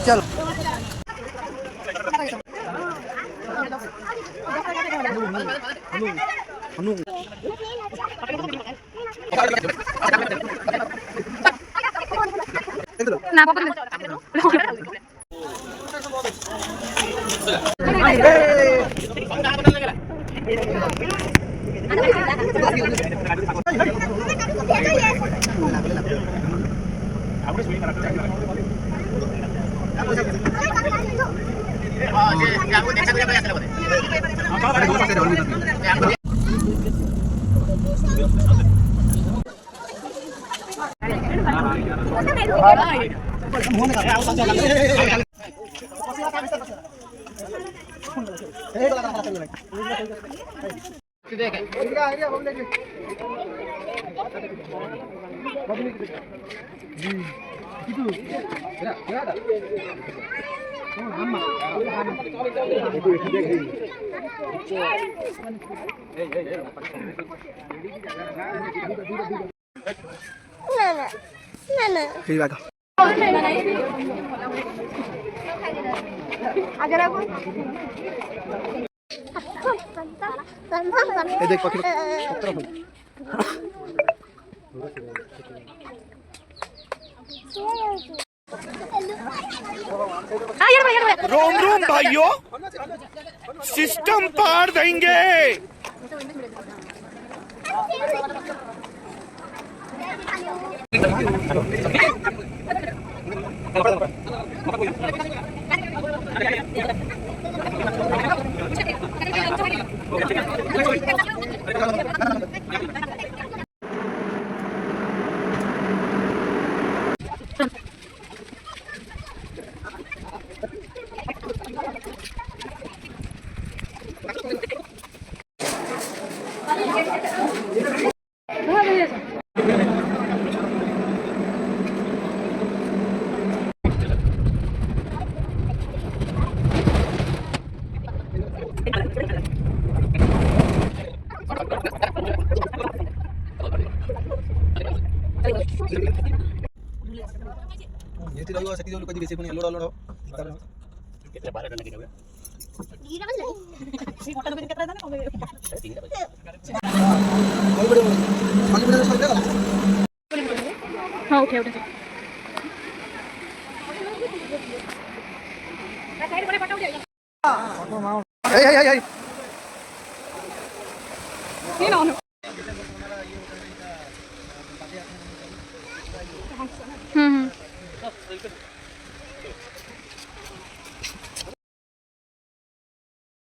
चलो ना पापा अगर आपको देख पकड़ रोम रोम भाइयों, सिस्टम पार देंगे। येते जाऊ सकी जाऊ कधी बेसे पण लोड लोड कितने 12 टन की हो गया हाँ उठे उठे ये ना हम्म